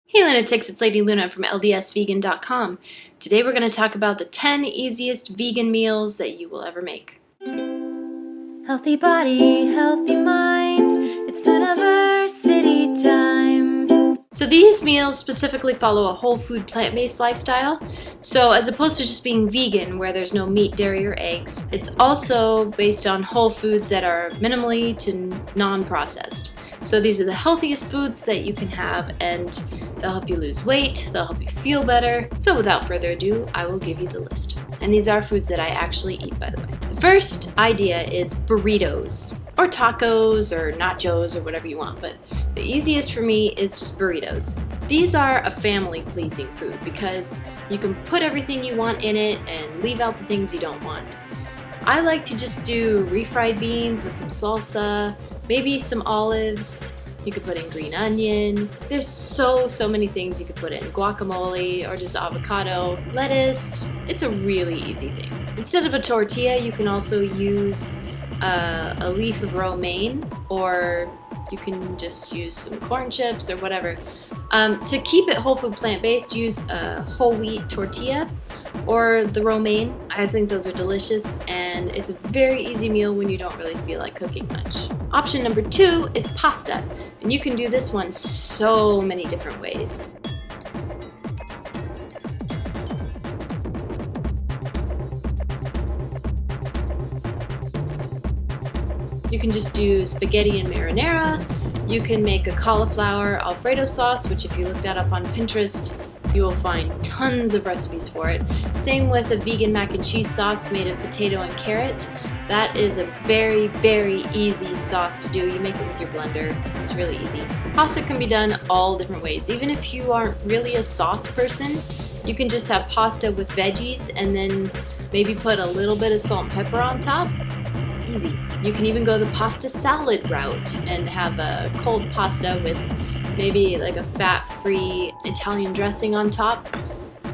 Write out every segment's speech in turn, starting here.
Hey lunatics, it's Lady Luna from LDSvegan.com. Today we're going to talk about the 10 easiest vegan meals that you will ever make. Healthy body, healthy mind, it's Lunaversity time. So these meals specifically follow a whole food plant-based lifestyle. So as opposed to just being vegan where there's no meat, dairy, or eggs, it's also based on whole foods that are minimally to non-processed. So these are the healthiest foods that you can have, and they'll help you lose weight, they'll help you feel better. So without further ado, I will give you the list. And these are foods that I actually eat, by the way. The first idea is burritos, or tacos, or nachos, or whatever you want, but the easiest for me is just burritos. These are a family-pleasing food because you can put everything you want in it and leave out the things you don't want. I like to just do refried beans with some salsa, maybe some olives. You could put in green onion. There's so many things you could put in. Guacamole or just avocado, lettuce. It's a really easy thing. Instead of a tortilla, you can also use a leaf of romaine, or you can just use some corn chips or whatever. To keep it whole food plant-based, use a whole wheat tortilla or the romaine. I think those are delicious, and it's a very easy meal when you don't really feel like cooking much. Option number 2 is pasta, and you can do this one so many different ways. You can just do spaghetti and marinara. You can make a cauliflower Alfredo sauce, which if you look that up on Pinterest, you will find tons of recipes for it. Same with a vegan mac and cheese sauce made of potato and carrot. That is a very easy sauce to do. You make it with your blender. It's really easy. Pasta can be done all different ways. Even if you aren't really a sauce person, you can just have pasta with veggies and then maybe put a little bit of salt and pepper on top. Easy. You can even go the pasta salad route and have a cold pasta with maybe like a fat-free Italian dressing on top.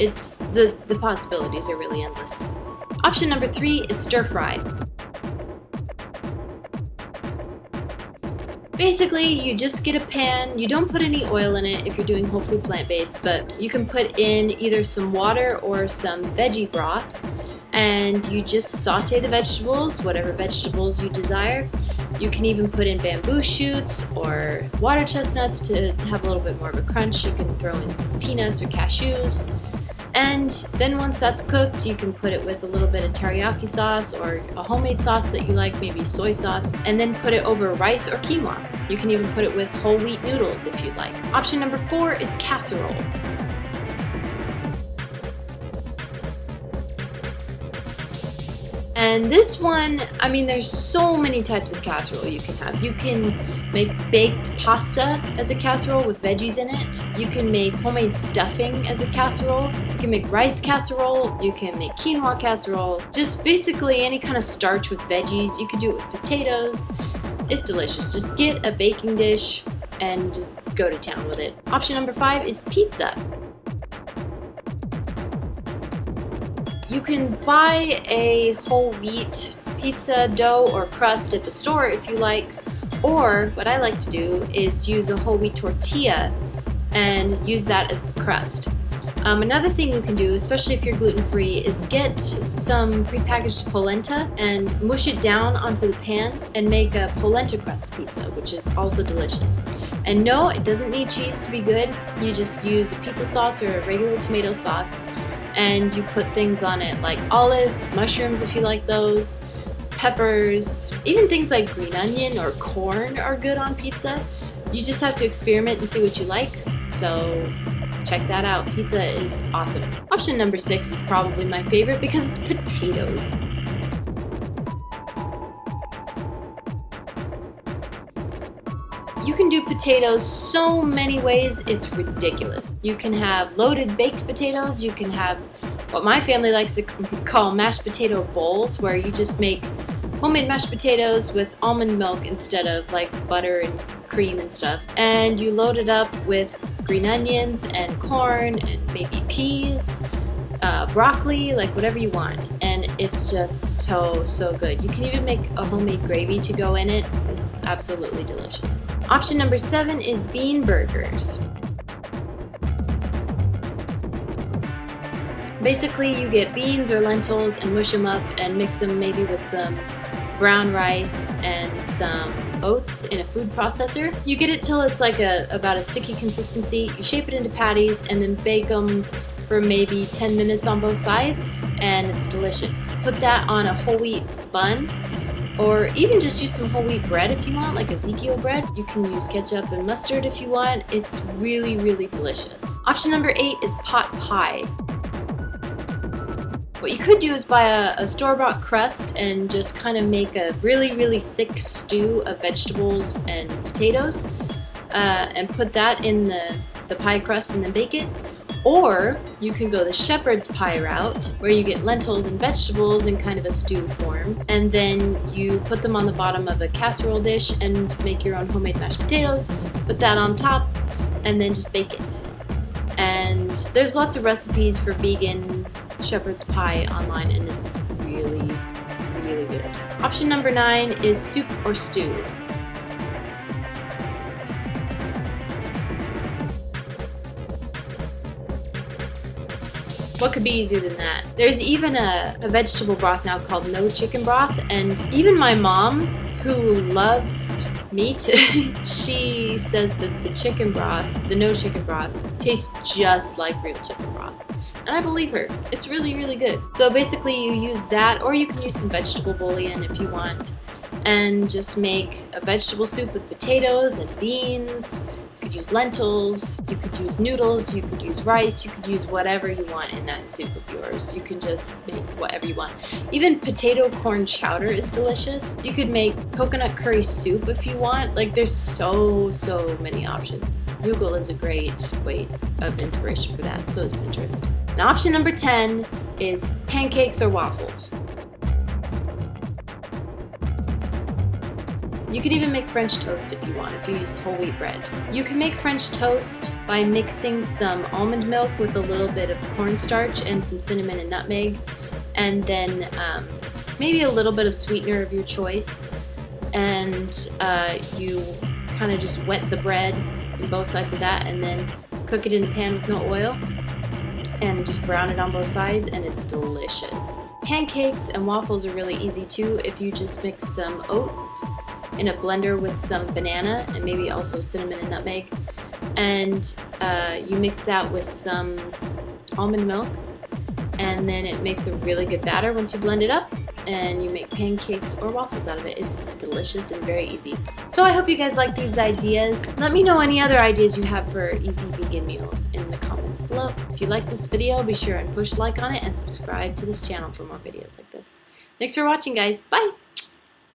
It's the possibilities are really endless. Option number 3 is stir fry. Basically, you just get a pan. You don't put any oil in it if you're doing whole food plant-based, but you can put in either some water or some veggie broth, and you just saute the vegetables, whatever vegetables you desire. You can even put in bamboo shoots or water chestnuts to have a little bit more of a crunch. You can throw in some peanuts or cashews. And then once that's cooked, you can put it with a little bit of teriyaki sauce or a homemade sauce that you like, maybe soy sauce, and then put it over rice or quinoa. You can even put it with whole wheat noodles if you'd like. Option number 4 is casserole. And this one, I mean, there's so many types of casserole you can have. You can make baked pasta as a casserole with veggies in it. You can make homemade stuffing as a casserole. You can make rice casserole. You can make quinoa casserole. Just basically any kind of starch with veggies. You could do it with potatoes. It's delicious. Just get a baking dish and go to town with it. Option number 5 is pizza. You can buy a whole wheat pizza dough or crust at the store if you like, or what I like to do is use a whole wheat tortilla and use that as the crust. Another thing you can do, especially if you're gluten-free, is get some prepackaged polenta and mush it down onto the pan and make a polenta crust pizza, which is also delicious. And no, it doesn't need cheese to be good. You just use a pizza sauce or a regular tomato sauce, and you put things on it like olives, mushrooms if you like those, peppers, even things like green onion or corn are good on pizza. You just have to experiment and see what you like, so check that out. Pizza is awesome. Option number 6 is probably my favorite because it's potatoes. You can do potatoes so many ways, it's ridiculous. You can have loaded baked potatoes. You can have what my family likes to call mashed potato bowls, where you just make homemade mashed potatoes with almond milk instead of like butter and cream and stuff. And you load it up with green onions and corn and maybe peas, broccoli, like whatever you want. And it's just so good. You can even make a homemade gravy to go in it. It's absolutely delicious. Option number 7 is bean burgers. Basically, you get beans or lentils and mush them up and mix them maybe with some brown rice and some oats in a food processor. You get it till it's like about a sticky consistency. You shape it into patties and then bake them for maybe 10 minutes on both sides, and it's delicious. Put that on a whole wheat bun, or even just use some whole wheat bread if you want, like Ezekiel bread. You can use ketchup and mustard if you want. It's really, really delicious. Option number 8 is pot pie. What you could do is buy a store-bought crust and just kind of make a really, really thick stew of vegetables and potatoes, and put that in the pie crust and then bake it. Or you can go the shepherd's pie route, where you get lentils and vegetables in kind of a stew form, and then you put them on the bottom of a casserole dish and make your own homemade mashed potatoes, put that on top, and then just bake it. And there's lots of recipes for vegan shepherd's pie online, and it's really, really good. Option number 9 is soup or stew. What could be easier than that? There's even a vegetable broth now called no chicken broth, and even my mom, who loves meat, she says that the chicken broth, the no chicken broth, tastes just like real chicken broth. And I believe her. It's really, really good. So basically you use that, or you can use some vegetable bouillon if you want, and just make a vegetable soup with potatoes and beans. You could use lentils, you could use noodles, you could use rice, you could use whatever you want in that soup of yours. You can just make whatever you want. Even potato corn chowder is delicious. You could make coconut curry soup if you want. Like, there's so many options. Google is a great way of inspiration for that, so is Pinterest. Now, option number 10 is pancakes or waffles. You could even make French toast if you want, if you use whole wheat bread. You can make French toast by mixing some almond milk with a little bit of cornstarch and some cinnamon and nutmeg, and then maybe a little bit of sweetener of your choice. And you kind of just wet the bread in both sides of that, and then cook it in a pan with no oil, and just brown it on both sides, and it's delicious. Pancakes and waffles are really easy too if you just mix some oats in a blender with some banana and maybe also cinnamon and nutmeg, and you mix that with some almond milk, and then it makes a really good batter once you blend it up, and you make pancakes or waffles out of it. It's delicious and very easy. So I hope you guys like these ideas. Let me know any other ideas you have for easy vegan meals in the comments below. If you like this video, be sure and push like on it and subscribe to this channel for more videos like this. Thanks for watching, guys. Bye!